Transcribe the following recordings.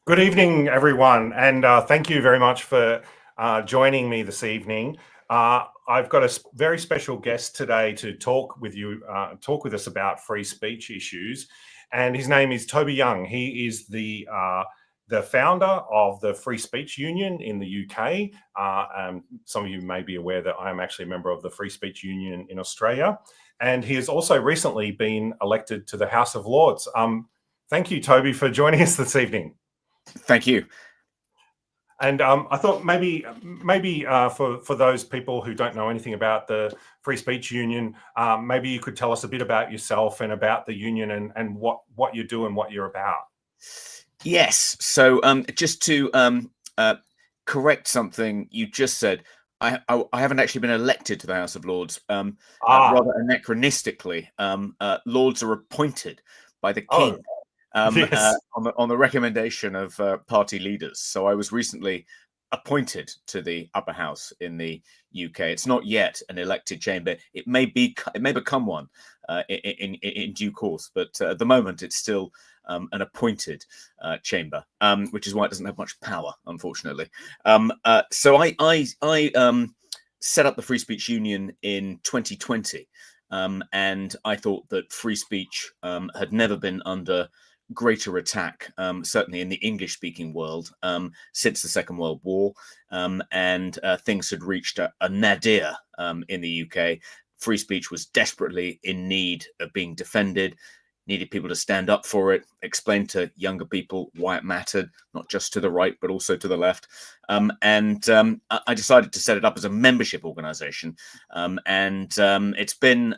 Good evening, everyone, and thank you very much for joining me this evening. I've got a very special guest today to talk with you, talk with us about free speech issues, and his name is Toby Young. He is the founder of the Free Speech Union in the UK. Some of you may be aware that I am actually a member of the Free Speech Union in Australia, and he has also recently been elected to the House of Lords. Thank you, Toby, for joining us this evening. Thank you. And I thought maybe for those people who don't know anything about the Free Speech Union, maybe you could tell us a bit about yourself and about the union and what you do and what you're about. Yes. So just to correct something you just said, I haven't actually been elected to the House of Lords. Rather anachronistically, Lords are appointed by the King. Yes. On the recommendation of party leaders. So I was recently appointed to the upper house in the UK. It's not yet an elected chamber. It may become one in due course, but at the moment it's still an appointed chamber, which is why it doesn't have much power, unfortunately. So I set up the Free Speech Union in 2020, and I thought that free speech had never been under greater attack, certainly in the English-speaking world, since the Second World War, and things had reached a nadir in the UK. Free speech was desperately in need of being defended, needed people to stand up for it, explain to younger people why it mattered, not just to the right, but also to the left. I decided to set it up as a membership organization, and it's been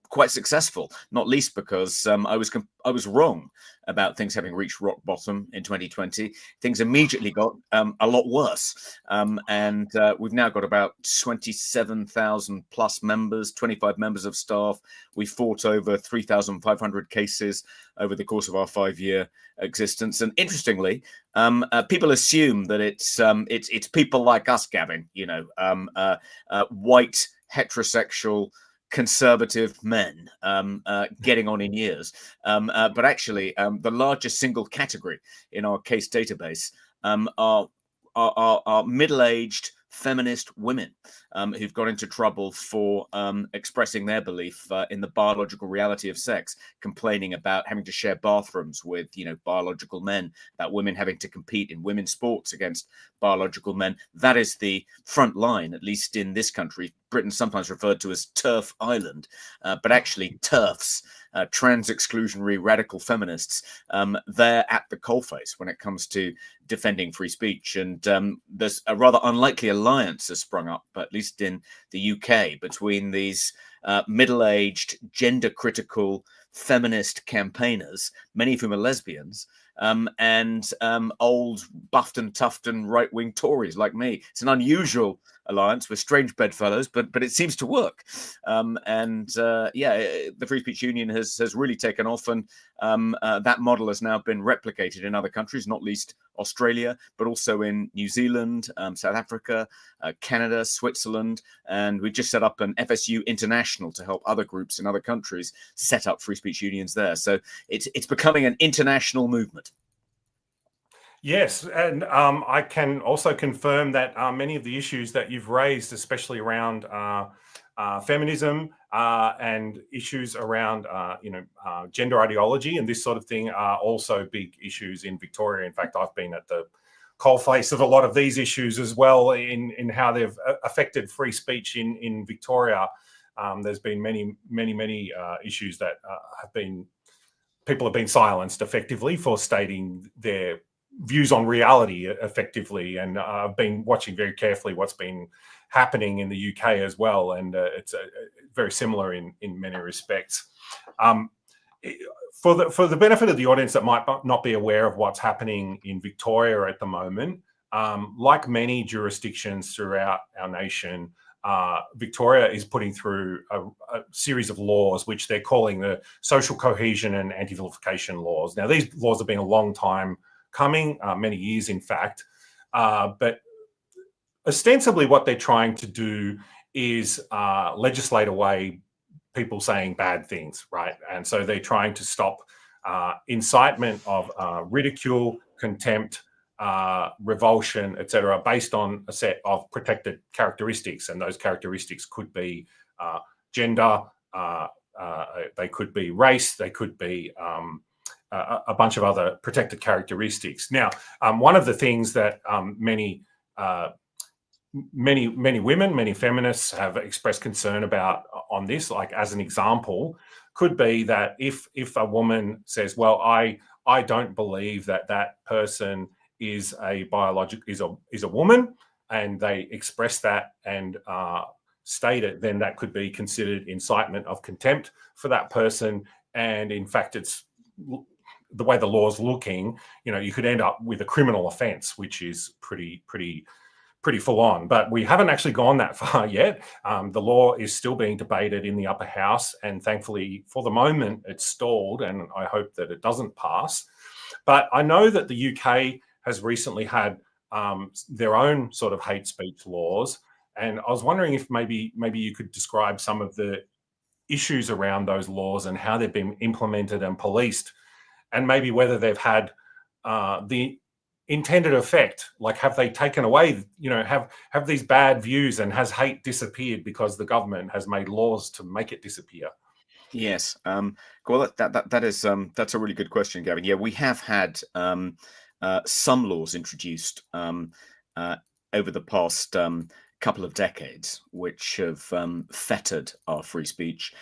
quite successful, not least because I was wrong about things having reached rock bottom in 2020. Things immediately got a lot worse, and we've now got about 27,000 plus members, 25 members of staff. We fought over 3,500 cases over the course of our 5-year existence, and interestingly, people assume that it's people like us, Gavin, white heterosexual conservative men getting on in years, but actually the largest single category in our case database are middle-aged feminist women who've got into trouble for expressing their belief in the biological reality of sex, complaining about having to share bathrooms with biological men, about women having to compete in women's sports against biological men. That is the front line, at least in this country. Britain sometimes referred to as TERF Island, but actually TERFs, trans exclusionary radical feminists, they're at the coalface when it comes to defending free speech. And there's a rather unlikely alliance has sprung up, at least in the UK, between these middle-aged, gender-critical feminist campaigners, many of whom are lesbians, and old buffed and toughed and right-wing Tories like me. It's an unusual alliance with strange bedfellows, but it seems to work. The Free Speech Union has really taken off, and that model has now been replicated in other countries, not least Australia, but also in New Zealand, South Africa, Canada, Switzerland, and we just set up an FSU International to help other groups in other countries set up free speech unions there. So it's becoming an international movement. Yes, and I can also confirm that many of the issues that you've raised, especially around feminism and issues around gender ideology and this sort of thing, are also big issues in Victoria. In fact, I've been at the coalface of a lot of these issues as well in how they've affected free speech in Victoria. There's been many issues that people have been silenced effectively for stating their views on reality effectively, and I've been watching very carefully what's been happening in the UK as well, and it's very similar in many respects. For the benefit of the audience that might not be aware of what's happening in Victoria at the moment, like many jurisdictions throughout our nation, Victoria is putting through a series of laws which they're calling the social cohesion and anti-vilification laws. Now, these laws have been a long time coming, many years in fact, but ostensibly what they're trying to do is legislate away people saying bad things, right? And so they're trying to stop incitement of ridicule, contempt, revulsion, etc., based on a set of protected characteristics, and those characteristics could be gender, they could be race, they could be a bunch of other protected characteristics. Now, one of the things that many women, many feminists have expressed concern about on this, like as an example, could be that if a woman says, "Well, I don't believe that that person is a woman," and they express that and state it, then that could be considered incitement of contempt for that person. And in fact, it's the way the law's looking, you could end up with a criminal offence, which is pretty full on. But we haven't actually gone that far yet. The law is still being debated in the upper house, and thankfully for the moment it's stalled, and I hope that it doesn't pass. But I know that the UK has recently had their own sort of hate speech laws, and I was wondering if maybe you could describe some of the issues around those laws and how they've been implemented and policed, and maybe whether they've had the intended effect. Like, have they taken away, have these bad views, and has hate disappeared because the government has made laws to make it disappear? Yes. Well, that's a really good question, Gavin. Yeah, we have had some laws introduced over the past couple of decades, which have fettered our free speech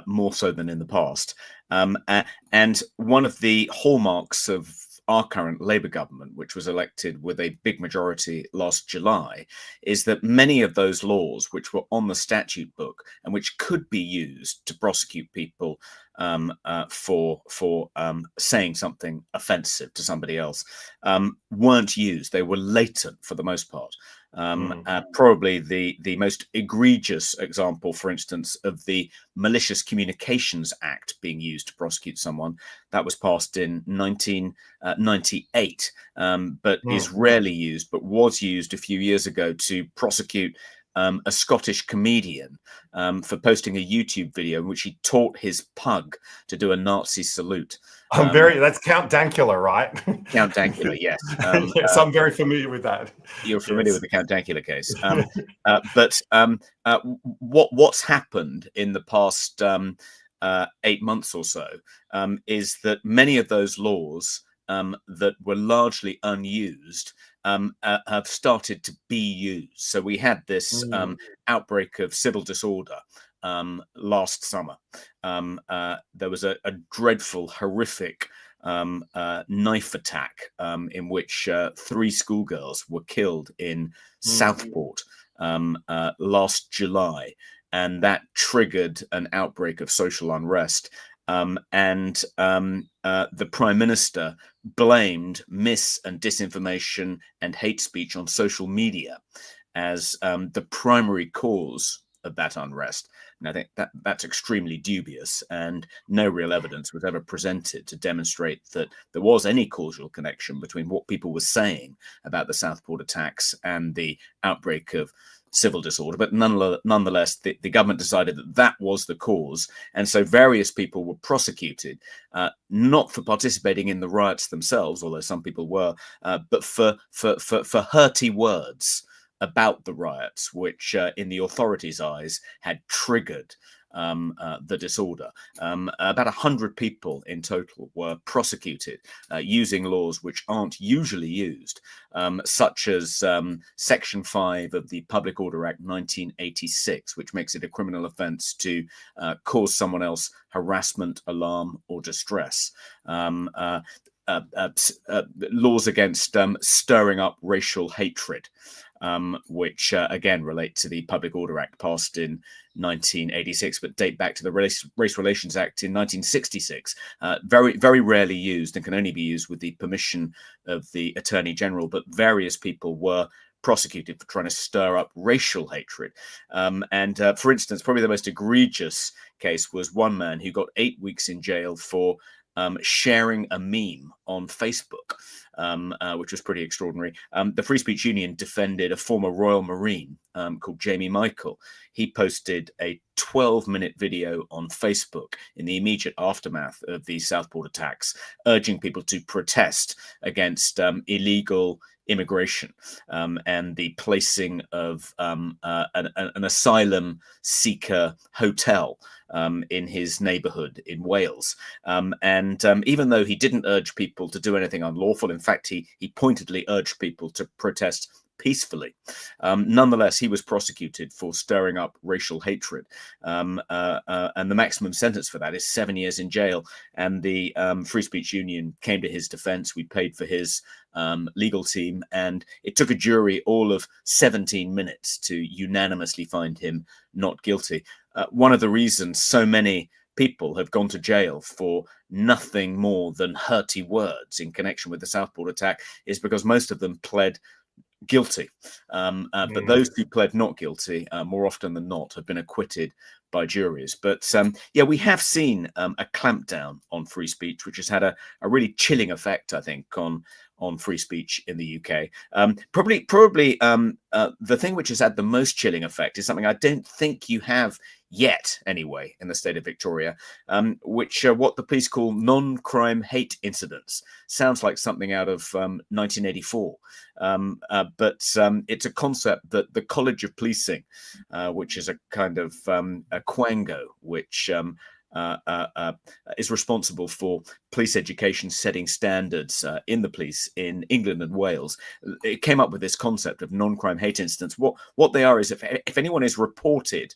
more so than in the past. And one of the hallmarks of our current Labour government, which was elected with a big majority last July, is that many of those laws which were on the statute book and which could be used to prosecute people for saying something offensive to somebody else weren't used. They were latent for the most part. Probably the most egregious example, for instance, of the Malicious Communications Act being used to prosecute someone, that was passed in 1998, but is rarely used, but was used a few years ago to prosecute a Scottish comedian for posting a YouTube video in which he taught his pug to do a Nazi salute. That's Count Dankula, right? Count Dankula, yes. Yes, I'm very familiar with that. You're familiar with the Count Dankula case. But what's happened in the past 8 months or so is that many of those laws that were largely unused have started to be used. So we had this outbreak of civil disorder last summer. There was a dreadful, horrific knife attack in which 3 schoolgirls were killed in Southport last July, and that triggered an outbreak of social unrest. And the Prime Minister blamed mis and disinformation and hate speech on social media as the primary cause of that unrest. And I think that's extremely dubious, and no real evidence was ever presented to demonstrate that there was any causal connection between what people were saying about the Southport attacks and the outbreak of civil disorder. But nonetheless, the government decided that that was the cause, and so various people were prosecuted, not for participating in the riots themselves, although some people were, but for hearty words about the riots, which in the authorities' eyes had triggered the disorder. About 100 people in total were prosecuted using laws which aren't usually used, such as Section 5 of the Public Order Act 1986, which makes it a criminal offence to cause someone else harassment, alarm, or distress. Laws against stirring up racial hatred, which again relate to the Public Order Act passed in 1986, but date back to the Race Relations Act in 1966. Very, very rarely used, and can only be used with the permission of the Attorney General. But various people were prosecuted for trying to stir up racial hatred. For instance, probably the most egregious case was one man who got 8 weeks in jail for sharing a meme on Facebook, which was pretty extraordinary. The Free Speech Union defended a former Royal Marine called Jamie Michael. He posted a 12-minute video on Facebook in the immediate aftermath of the Southport attacks, urging people to protest against illegal immigration and the placing of an asylum seeker hotel in his neighborhood in Wales. And even though he didn't urge people to do anything unlawful, in fact, he pointedly urged people to protest peacefully. Nonetheless, he was prosecuted for stirring up racial hatred. And the maximum sentence for that is 7 years in jail. And the Free Speech Union came to his defense. We paid for his legal team, and it took a jury all of 17 minutes to unanimously find him not guilty. One of the reasons so many people have gone to jail for nothing more than hurty words in connection with the Southport attack is because most of them pled guilty. But those who pled not guilty, more often than not, have been acquitted by juries. But yeah, we have seen a clampdown on free speech, which has had a really chilling effect, I think, on free speech in the UK. Probably the thing which has had the most chilling effect is something I don't think you have yet, anyway, in the state of Victoria, which what the police call non-crime hate incidents. Sounds like something out of 1984, but it's a concept that the College of Policing, which is a kind of a quango, which is responsible for police education, setting standards in the police in England and Wales. It came up with this concept of non-crime hate incidents. What they are is if anyone is reported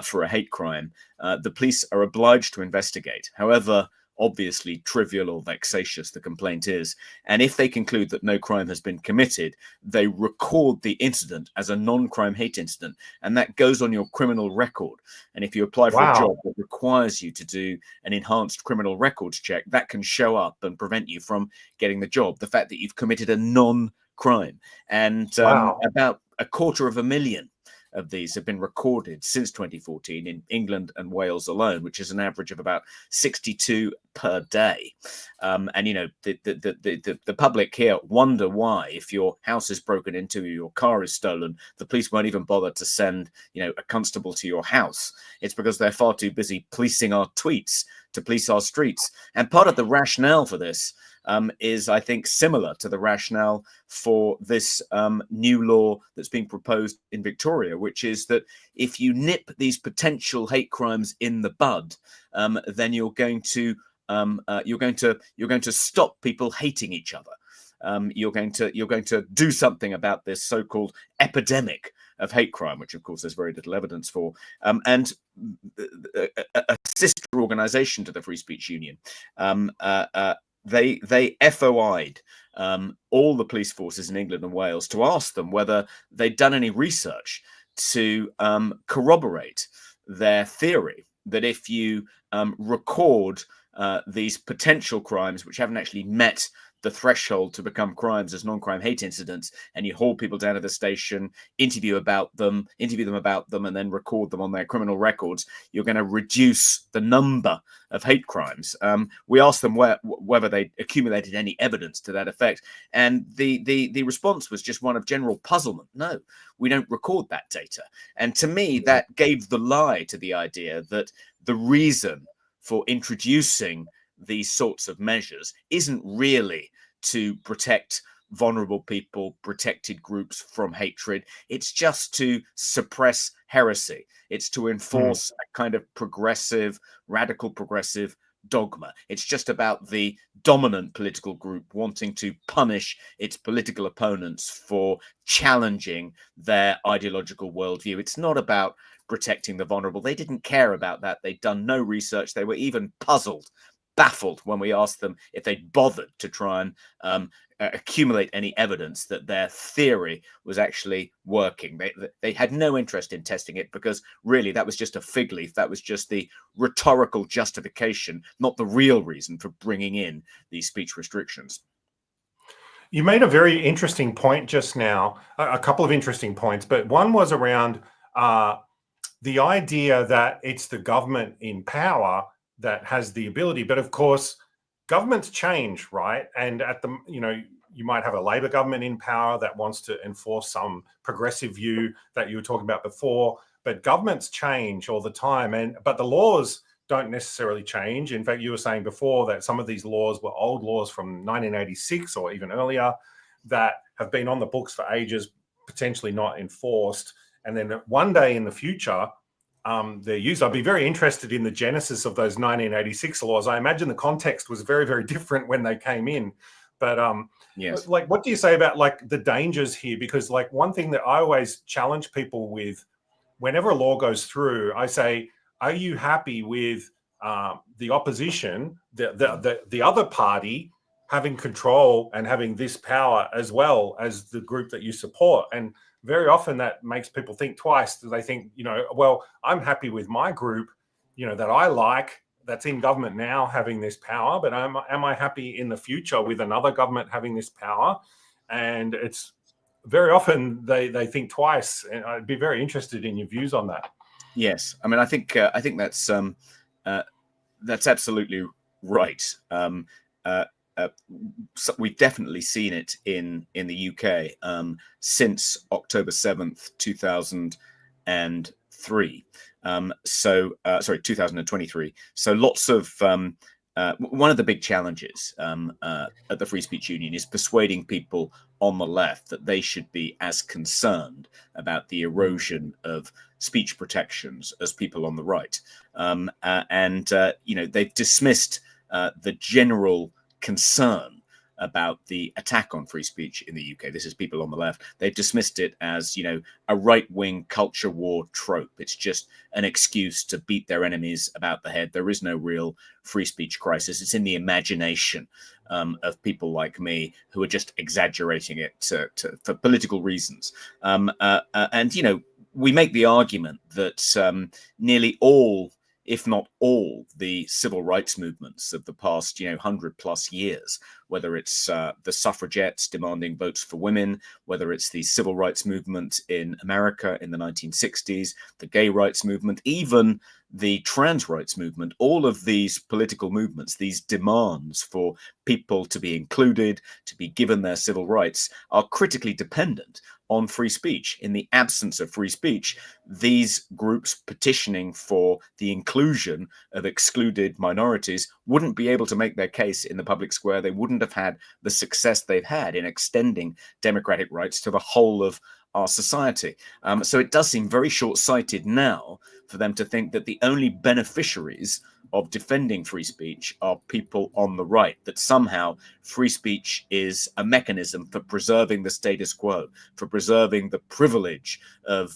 for a hate crime, the police are obliged to investigate, however obviously trivial or vexatious the complaint is. And if they conclude that no crime has been committed, they record the incident as a non-crime hate incident, and that goes on your criminal record. And if you apply for a job that requires you to do an enhanced criminal records check, that can show up and prevent you from getting the job. The fact that you've committed a non-crime. And about 250,000 of these have been recorded since 2014 in England and Wales alone, which is an average of about 62 per day. And you know, the public here wonder why, if your house is broken into, your car is stolen, the police won't even bother to send, you know, a constable to your house. It's because they're far too busy policing our tweets to police our streets. And part of the rationale for this is, I think, similar to the rationale for this new law that's being proposed in Victoria, which is that if you nip these potential hate crimes in the bud, then you're going to stop people hating each other. You're going to do something about this so-called epidemic of hate crime, which of course there's very little evidence for. And a sister organisation to the Free Speech Union, they FOI'd all the police forces in England and Wales to ask them whether they'd done any research to corroborate their theory that if you record these potential crimes which haven't actually met the threshold to become crimes as non-crime hate incidents, and you haul people down to the station, interview them about them, and then record them on their criminal records, you're going to reduce the number of hate crimes. We asked them whether they accumulated any evidence to that effect, and the response was just one of general puzzlement. No, we don't record that data. And to me, that gave the lie to the idea that the reason for introducing these sorts of measures isn't really to protect vulnerable people, protected groups from hatred. It's just to suppress heresy. It's to enforce a kind of progressive, radical progressive dogma. It's just about the dominant political group wanting to punish its political opponents for challenging their ideological worldview. It's not about protecting the vulnerable. They didn't care about that. They'd done no research. They were even baffled when we asked them if they'd bothered to try and accumulate any evidence that their theory was actually working. They had no interest in testing it, because really that was just a fig leaf. That was just the rhetorical justification, not the real reason for bringing in these speech restrictions. You made a very interesting point just now, a couple of interesting points, but one was around the idea that it's the government in power that has the ability. But of course, governments change, right? And at the, you know, you might have a Labor government in power that wants to enforce some progressive view that you were talking about before. but governments change all the time, but the laws don't necessarily change. In fact, you were saying before that some of these laws were old laws from 1986 or even earlier that have been on the books for ages, potentially not enforced. And then one day in the future, they're used. I'd be very interested in the genesis of those 1986 laws. I imagine the context was very, very different when they came in. But Yes. like, what do you say about like the dangers here? Because like one thing that I always challenge people with, whenever a law goes through, I say, are you happy with the opposition, the other party having control and having this power as well as the group that you support? And very often that makes people think twice. They think, well, I'm happy with my group, that I like, that's in government now having this power, but am I happy in the future with another government having this power? And it's very often they think twice, and I'd be very interested in your views on that. Yes, I mean, I think that's absolutely right. So we've definitely seen it in the UK since October 7th, 2003. Sorry, 2023. So lots of one of the big challenges at the Free Speech Union is persuading people on the left that they should be as concerned about the erosion of speech protections as people on the right. They've dismissed the general concern about the attack on free speech in the UK. This is people on the left. They've dismissed it as, a right-wing culture war trope. It's just an excuse to beat their enemies about the head. There is no real free speech crisis. It's in the imagination of people like me who are just exaggerating it for political reasons. We make the argument that nearly all, if not all, the civil rights movements of the past, 100+ years, whether it's the suffragettes demanding votes for women, whether it's the civil rights movement in America in the 1960s, the gay rights movement, even the trans rights movement, all of these political movements, these demands for people to be included, to be given their civil rights, are critically dependent on free speech. In the absence of free speech, these groups petitioning for the inclusion of excluded minorities wouldn't be able to make their case in the public square. They wouldn't have had the success they've had in extending democratic rights to the whole of our society. So it does seem very short-sighted now for them to think that the only beneficiaries of defending free speech are people on the right, that somehow free speech is a mechanism for preserving the status quo, for preserving the privilege of,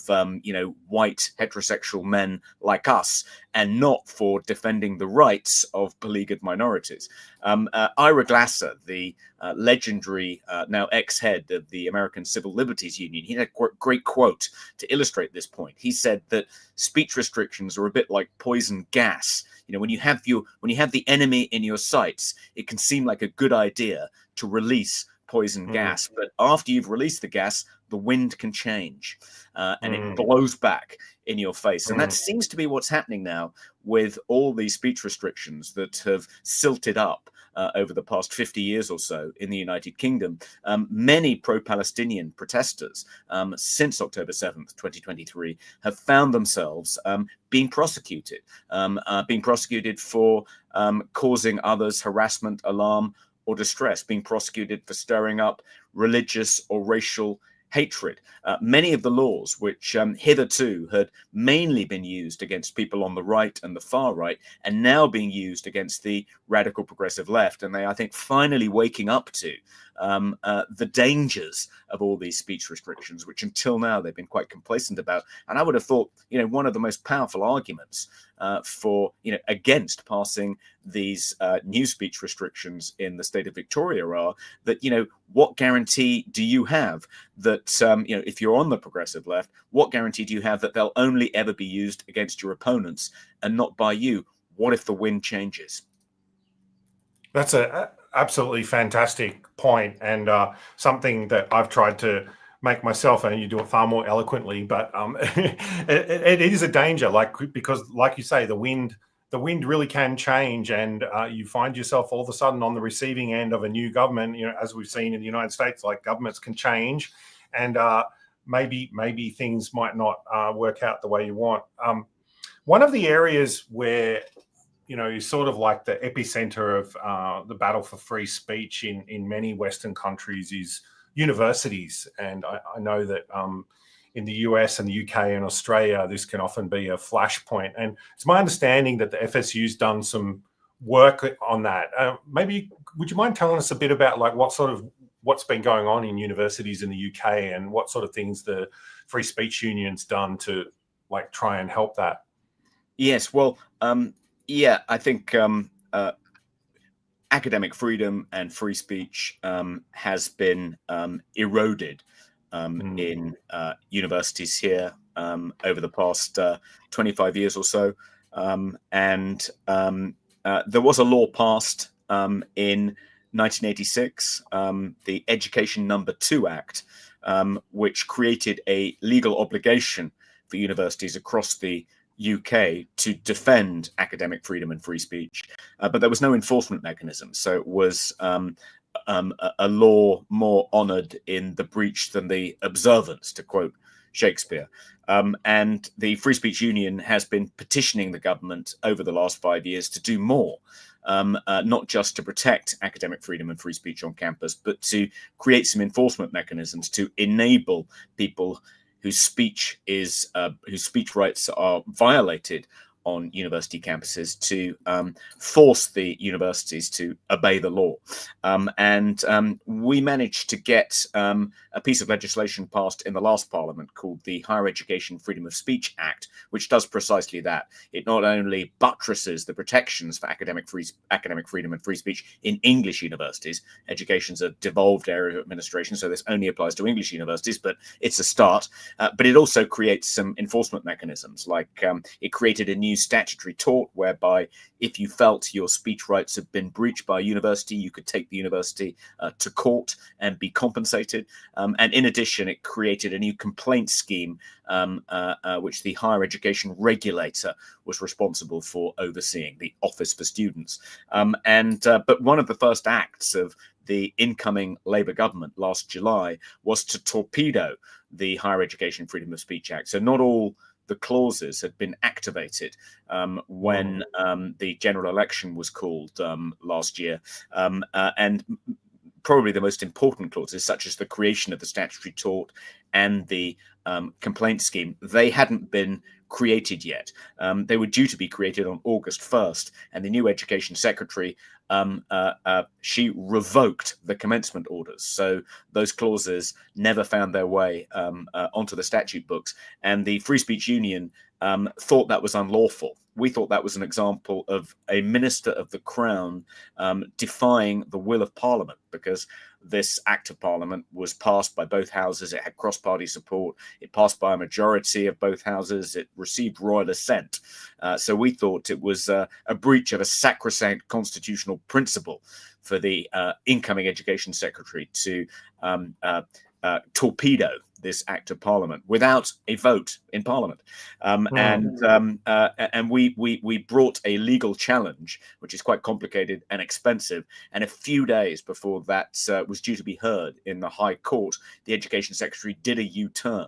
white heterosexual men like us, and not for defending the rights of beleaguered minorities. Ira Glasser, the legendary, now ex-head of the American Civil Liberties Union, he had a great quote to illustrate this point. He said that speech restrictions are a bit like poison gas. When you have the enemy in your sights, it can seem like a good idea to release poison gas, but after you've released the gas, the wind can change and it blows back in your face. And that seems to be what's happening now with all these speech restrictions that have silted up over the past 50 years or so in the United Kingdom. Many pro-Palestinian protesters since October 7th, 2023, have found themselves being prosecuted for causing others harassment, alarm, or distress, being prosecuted for stirring up religious or racial hatred. Many of the laws which hitherto had mainly been used against people on the right and the far right are now being used against the radical progressive left. And they, I think, finally waking up to the dangers of all these speech restrictions, which until now they've been quite complacent about. And I would have thought, one of the most powerful arguments for, against passing these new speech restrictions in the state of Victoria are that, what guarantee do you have that, if you're on the progressive left, what guarantee do you have that they'll only ever be used against your opponents and not by you? What if the wind changes? That's a absolutely fantastic point, and something that I've tried to make myself, and you do it far more eloquently. But it is a danger, because, like you say, the wind really can change, and you find yourself all of a sudden on the receiving end of a new government. As we've seen in the United States, like governments can change, and maybe things might not work out the way you want. One of the areas where is sort of like the epicenter of the battle for free speech in many Western countries is universities, and I know that in the US and the UK and Australia, this can often be a flashpoint. And it's my understanding that the FSU's done some work on that. Maybe would you mind telling us a bit about like what's been going on in universities in the UK and what sort of things the Free Speech Union's done to like try and help that? Yes, well, I think academic freedom and free speech has been eroded in universities here over the past 25 years or so. And there was a law passed in 1986, the Education Number 2 Act, which created a legal obligation for universities across the UK to defend academic freedom and free speech, but there was no enforcement mechanism. So it was a law more honoured in the breach than the observance, to quote Shakespeare. And the Free Speech Union has been petitioning the government over the last 5 years to do more, not just to protect academic freedom and free speech on campus, but to create some enforcement mechanisms to enable people whose speech rights are violated on university campuses to force the universities to obey the law. We managed to get a piece of legislation passed in the last parliament called the Higher Education Freedom of Speech Act, which does precisely that. It not only buttresses the protections for academic freedom and free speech in English universities. Education's a devolved area of administration, so this only applies to English universities, but it's a start. But it also creates some enforcement mechanisms, like it created a new statutory tort whereby if you felt your speech rights had been breached by a university, you could take the university to court and be compensated. And in addition, it created a new complaint scheme, which the higher education regulator was responsible for overseeing, the Office for Students. But one of the first acts of the incoming Labour government last July was to torpedo the Higher Education Freedom of Speech Act. So not all the clauses had been activated when the general election was called last year. And probably the most important clauses, such as the creation of the statutory tort and the complaint scheme, they hadn't been created yet. They were due to be created on August 1st, and the new education secretary, she revoked the commencement orders. So those clauses never found their way onto the statute books, and the Free Speech Union thought that was unlawful. We thought that was an example of a minister of the Crown defying the will of Parliament, because this Act of Parliament was passed by both houses. It had cross-party support. It passed by a majority of both houses. It received royal assent. So we thought it was a breach of a sacrosanct constitutional principle for the incoming Education Secretary to torpedo this Act of Parliament without a vote in Parliament. And we brought a legal challenge, which is quite complicated and expensive. And a few days before that was due to be heard in the High Court, the Education Secretary did a U-turn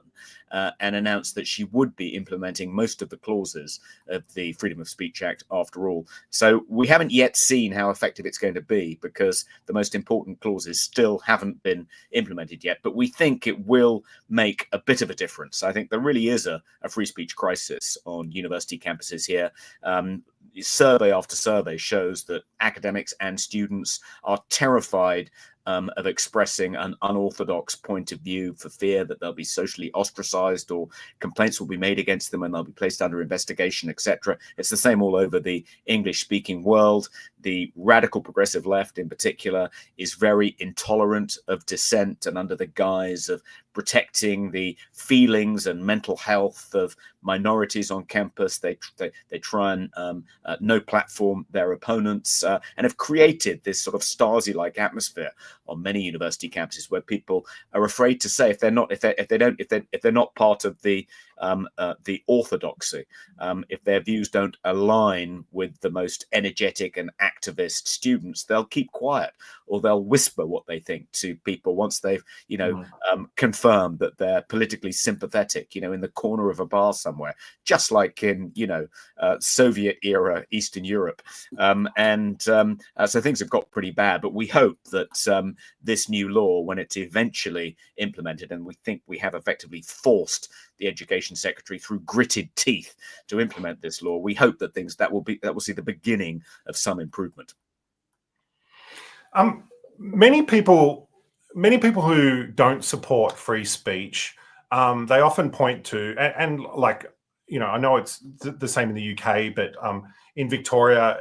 and announced that she would be implementing most of the clauses of the Freedom of Speech Act after all. So we haven't yet seen how effective it's going to be, because the most important clauses still haven't been implemented yet. But we think it will make a bit of a difference. I think there really is a free speech crisis on university campuses here. Survey after survey shows that academics and students are terrified of expressing an unorthodox point of view for fear that they'll be socially ostracized or complaints will be made against them and they'll be placed under investigation, etc. It's the same all over the English-speaking world. The radical progressive left in particular is very intolerant of dissent, and under the guise of protecting the feelings and mental health of minorities on campus, they try and no platform their opponents, and have created this sort of Stasi-like atmosphere on many university campuses where people are afraid to say if they're not part of the the orthodoxy. If their views don't align with the most energetic and activist students, they'll keep quiet, or they'll whisper what they think to people once they've, confirmed that they're politically sympathetic, in the corner of a bar somewhere, just like in, Soviet era Eastern Europe. So things have got pretty bad, but we hope that this new law, when it's eventually implemented, and we think we have effectively forced the education secretary through gritted teeth to implement this law, we hope that that will see the beginning of some improvement. Many people who don't support free speech, they often point to, and like, I know it's the same in the UK, but in Victoria,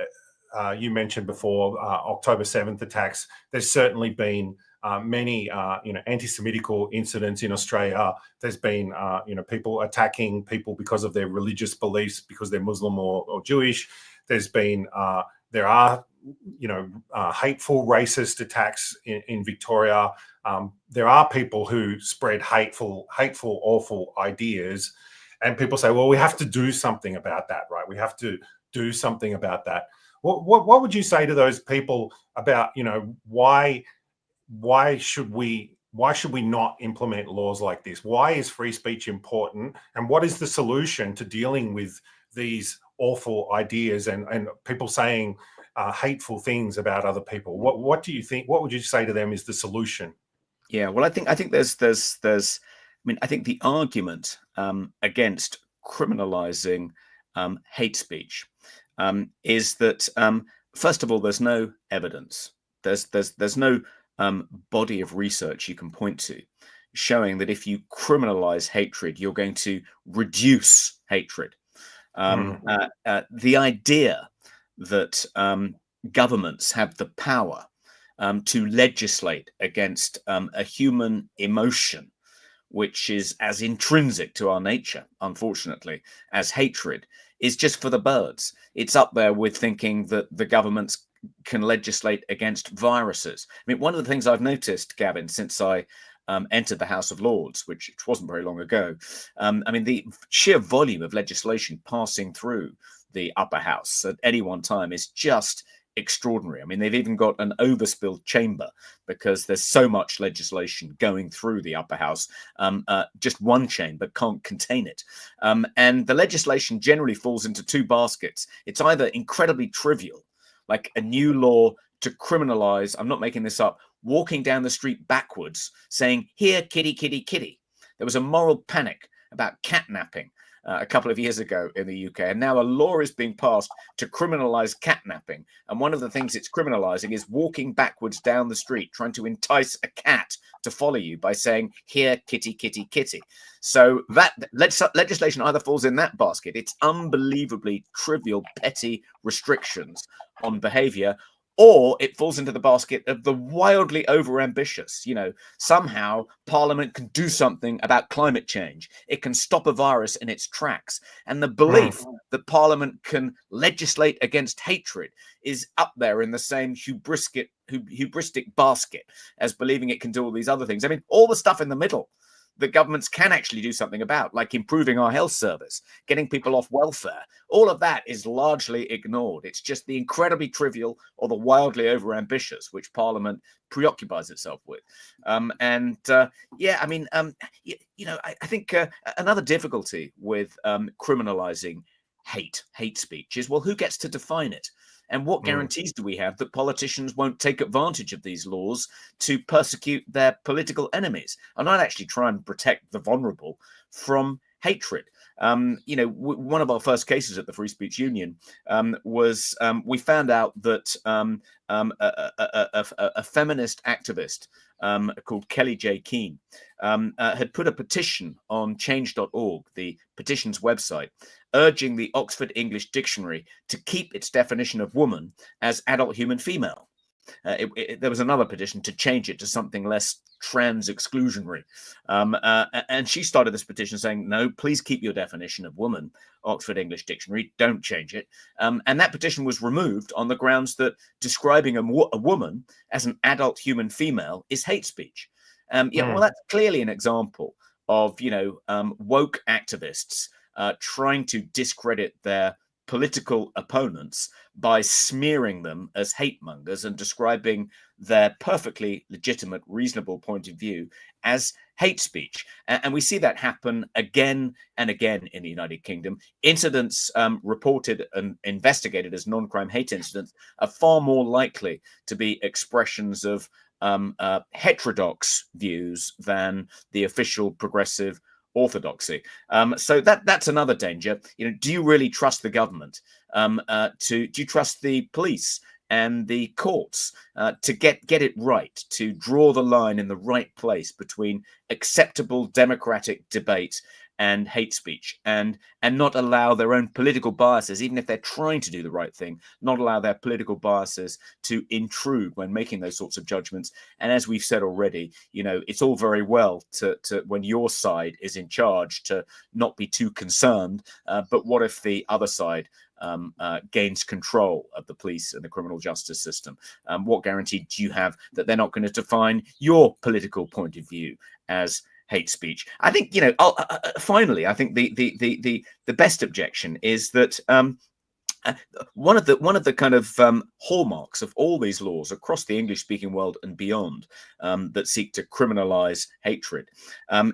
you mentioned before October 7th attacks. There's certainly been many, anti-Semitical incidents in Australia. There's been, people attacking people because of their religious beliefs, because they're Muslim or Jewish. There are hateful, racist attacks in Victoria. There are people who spread hateful, awful ideas, and people say, "Well, we have to do something about that, right? We have to do something about that." What would you say to those people about, why should we not implement laws like this? Why is free speech important, and what is the solution to dealing with these awful ideas and people saying hateful things about other people? What do you think? What would you say to them is the solution? Yeah, well, I think there's I think the argument against criminalizing hate speech is that first of all, there's no evidence. There's no body of research you can point to showing that if you criminalize hatred, you're going to reduce hatred. The idea that governments have the power to legislate against a human emotion, which is as intrinsic to our nature, unfortunately, as hatred, is just for the birds. It's up there with thinking that the governments can legislate against viruses. I mean, one of the things I've noticed, Gavin, since I entered the House of Lords, which wasn't very long ago, the sheer volume of legislation passing through the upper house at any one time is just extraordinary. I mean, they've even got an overspilled chamber because there's so much legislation going through the upper house. Just one chamber can't contain it. And the legislation generally falls into two baskets. It's either incredibly trivial, like a new law to criminalize, I'm not making this up, walking down the street backwards saying, "Here, kitty, kitty, kitty." There was a moral panic about catnapping a couple of years ago in the UK, and now a law is being passed to criminalize catnapping. And one of the things it's criminalizing is walking backwards down the street, trying to entice a cat to follow you by saying, "Here, kitty, kitty, kitty." So that legislation either falls in that basket, it's unbelievably trivial, petty restrictions on behavior, or it falls into the basket of the wildly overambitious. Somehow Parliament can do something about climate change. It can stop a virus in its tracks. And the belief that Parliament can legislate against hatred is up there in the same hubristic basket as believing it can do all these other things. I mean, all the stuff in the middle that governments can actually do something about, like improving our health service, getting people off welfare, all of that is largely ignored. It's just the incredibly trivial or the wildly overambitious which Parliament preoccupies itself with. I think another difficulty with criminalizing hate speech is, well, who gets to define it? And what guarantees do we have that politicians won't take advantage of these laws to persecute their political enemies and not actually try and protect the vulnerable from hatred? One of our first cases at the Free Speech Union was we found out that a feminist activist called Kelly J. Keane had put a petition on change.org, the petitions website, urging the Oxford English Dictionary to keep its definition of woman as adult human female. There was another petition to change it to something less trans exclusionary. And she started this petition saying, "No, please keep your definition of woman, Oxford English Dictionary, don't change it." And that petition was removed on the grounds that describing a woman as an adult human female is hate speech. Well, that's clearly an example of, woke activists trying to discredit their political opponents by smearing them as hate mongers and describing their perfectly legitimate, reasonable point of view as hate speech. And we see that happen again and again in the United Kingdom. Incidents reported and investigated as non-crime hate incidents are far more likely to be expressions of heterodox views than the official progressive orthodoxy. So that's another danger. Do you really trust the government? Do you trust the police and the courts to get it right, to draw the line in the right place between acceptable democratic debate and hate speech, and not allow their own political biases, even if they're trying to do the right thing, not allow their political biases to intrude when making those sorts of judgments? And as we've said already, it's all very well to when your side is in charge to not be too concerned, but what if the other side gains control of the police and the criminal justice system? What guarantee do you have that they're not going to define your political point of view as hate speech? I think, finally, I think the best objection is that one of the kind of hallmarks of all these laws across the English-speaking world and beyond that seek to criminalize hatred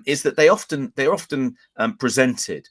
is that they're often presented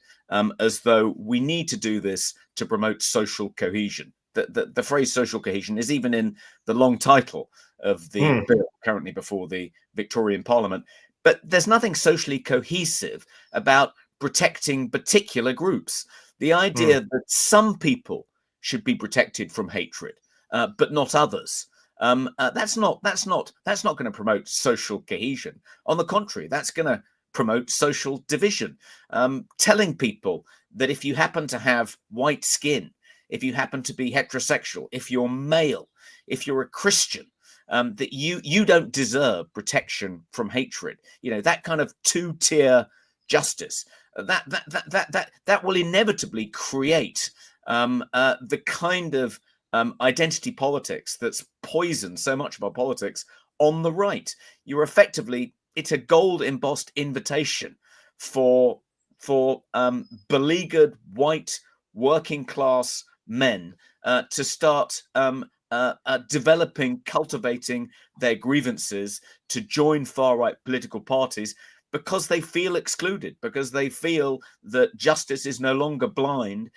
as though we need to do this to promote social cohesion. The phrase social cohesion is even in the long title of the bill currently before the Victorian Parliament. But there's nothing socially cohesive about protecting particular groups. The idea that some people should be protected from hatred, but not others. That's not going to promote social cohesion. On the contrary, that's going to promote social division. Telling people that if you happen to have white skin, if you happen to be heterosexual, if you're male, if you're a Christian, that you don't deserve protection from hatred. That kind of two-tier justice that will inevitably create the kind of identity politics that's poisoned so much of our politics on the right. It's a gold embossed invitation for beleaguered white working class men to start developing, cultivating their grievances to join far-right political parties because they feel excluded, because they feel that justice is no longer blind.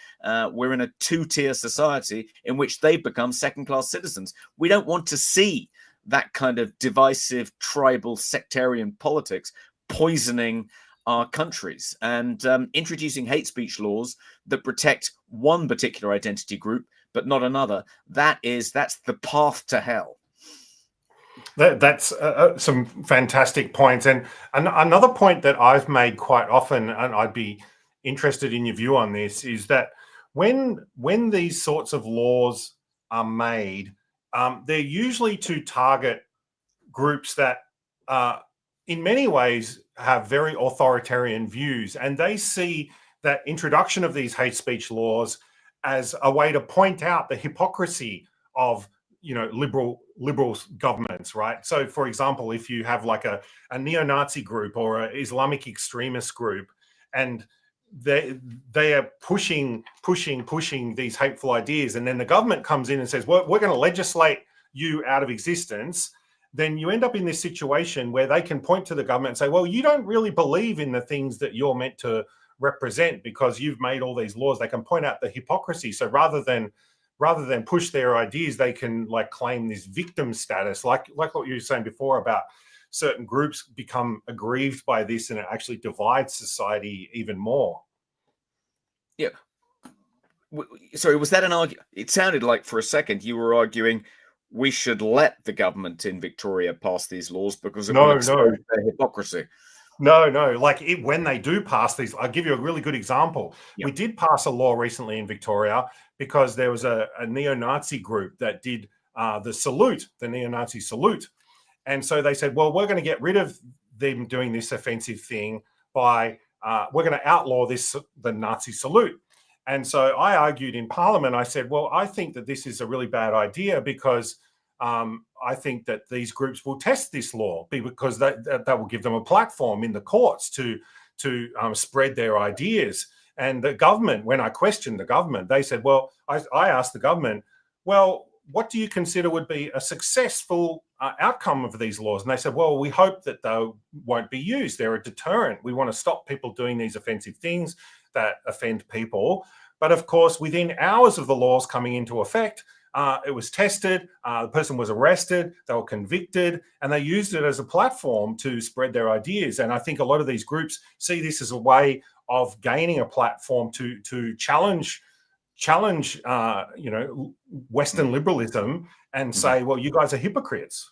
We're in a two-tier society in which they've become second-class citizens. We don't want to see that kind of divisive, tribal, sectarian politics poisoning our countries, and introducing hate speech laws that protect one particular identity group but not another. That's the path to hell. That's some fantastic points. And another point that I've made quite often, and I'd be interested in your view on this, is that when these sorts of laws are made, they're usually to target groups that in many ways have very authoritarian views, and they see that introduction of these hate speech laws as a way to point out the hypocrisy of liberal governments, right? So, for example, if you have like a neo-Nazi group or an Islamic extremist group, and they are pushing these hateful ideas, and then the government comes in and says, well, we're going to legislate you out of existence, then you end up in this situation where they can point to the government and say, well, you don't really believe in the things that you're meant to represent because you've made all these laws. They can point out the hypocrisy. So rather than push their ideas, they can claim this victim status, like what you were saying before about certain groups become aggrieved by this, and it actually divides society even more. Yeah. Sorry, was that an argument? It sounded like for a second you were arguing we should let the government in Victoria pass these laws because it will expose their hypocrisy. No. When they do pass these, I'll give you a really good example. Yep. We did pass a law recently in Victoria because there was a neo-Nazi group that did the neo-Nazi salute. And so they said, well, we're going to get rid of them doing this offensive thing by, we're going to outlaw the Nazi salute. And so I argued in Parliament, I said, well, I think that this is a really bad idea because I think that these groups will test this law because that will give them a platform in the courts to to spread their ideas. And the government, when I questioned the government, they said, well, I asked the government, well, what do you consider would be a successful outcome of these laws? And they said, well, we hope that they won't be used. They're a deterrent. We want to stop people doing these offensive things that offend people. But of course, within hours of the laws coming into effect, it was tested, the person was arrested, they were convicted, and they used it as a platform to spread their ideas. And I think a lot of these groups see this as a way of gaining a platform to challenge Western liberalism and say, well, you guys are hypocrites.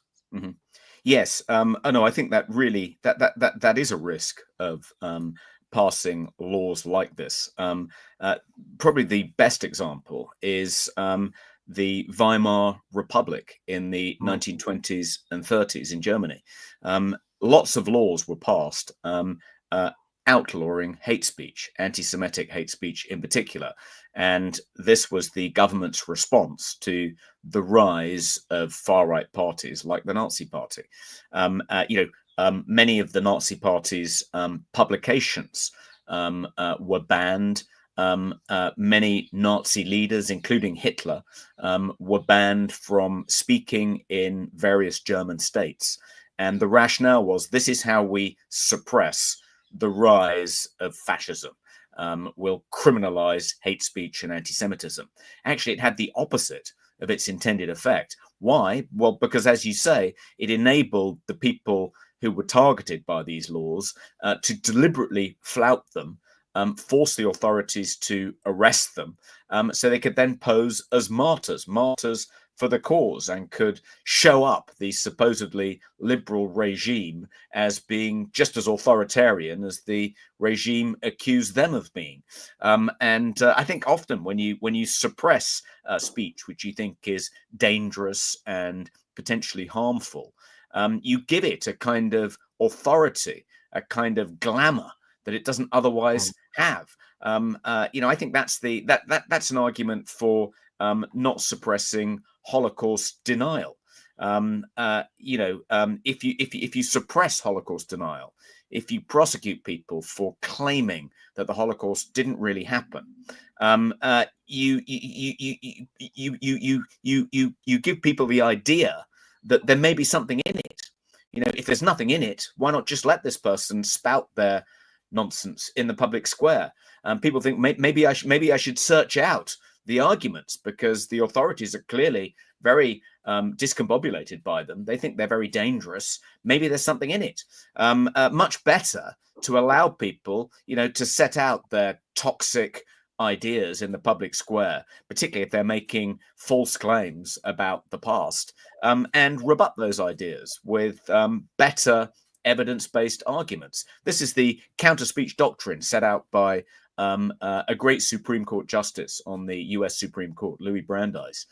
Yes, no, I think that really that is a risk of passing laws like this. Probably the best example is the Weimar Republic in the 1920s and 30s in Germany. Lots of laws were passed outlawing hate speech, anti-Semitic hate speech in particular. And this was the government's response to the rise of far-right parties like the Nazi Party. Many of the Nazi Party's publications were banned. Many Nazi leaders, including Hitler, were banned from speaking in various German states. And the rationale was, this is how we suppress the rise of fascism. Will criminalize hate speech and anti-Semitism. Actually, it had the opposite of its intended effect. Why? Well, because, as you say, it enabled the people who were targeted by these laws to deliberately flout them, force the authorities to arrest them, so they could then pose as martyrs for the cause, and could show up the supposedly liberal regime as being just as authoritarian as the regime accused them of being. I think often when you suppress speech which you think is dangerous and potentially harmful, you give it a kind of authority, a kind of glamour that it doesn't otherwise have. I think that's an argument for not suppressing Holocaust denial. If you suppress Holocaust denial, if you prosecute people for claiming that the Holocaust didn't really happen, you give people the idea that there may be something in it. If there's nothing in it, why not just let this person spout their nonsense in the public square? People think maybe I should search out the arguments, because the authorities are clearly very discombobulated by them. They think they're very dangerous. Maybe there's something in it. Much better to allow people, to set out their toxic ideas in the public square, particularly if they're making false claims about the past, and rebut those ideas with better evidence-based arguments. This is the counter-speech doctrine set out by a great Supreme Court justice on the US Supreme Court, Louis Brandeis,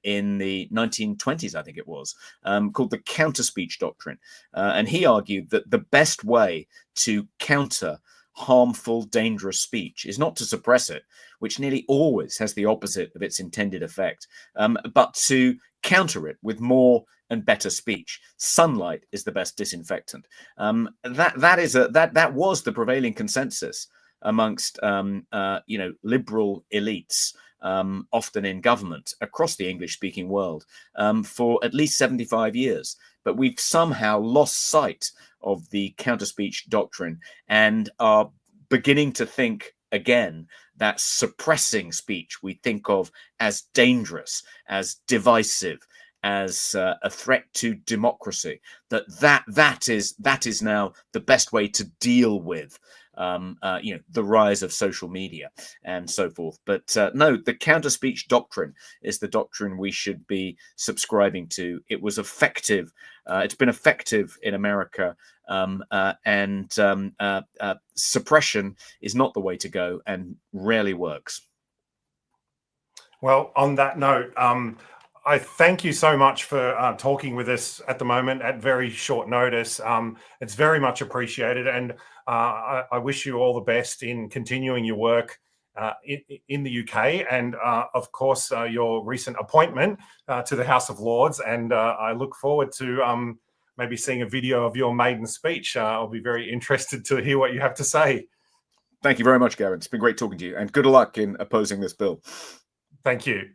in the 1920s, I think it was, called the counter-speech doctrine. And he argued that the best way to counter harmful, dangerous speech is not to suppress it, which nearly always has the opposite of its intended effect, but to counter it with more and better speech. Sunlight is the best disinfectant. That was the prevailing consensus amongst liberal elites, often in government across the English-speaking world, for at least 75 years. But we've somehow lost sight of the counter-speech doctrine and are beginning to think again that suppressing speech we think of as dangerous, as divisive, as a threat to democracy, that is now the best way to deal with the rise of social media and so forth. But no, the counter-speech doctrine is the doctrine we should be subscribing to. It was effective. It's been effective in America, and suppression is not the way to go and rarely works. Well, on that note, I thank you so much for talking with us at the moment at very short notice. It's very much appreciated, and I wish you all the best in continuing your work in the UK, and of course your recent appointment to the House of Lords. And I look forward to maybe seeing a video of your maiden speech. I'll be very interested to hear what you have to say. Thank you very much, Gavin. It's been great talking to you, and good luck in opposing this bill. Thank you.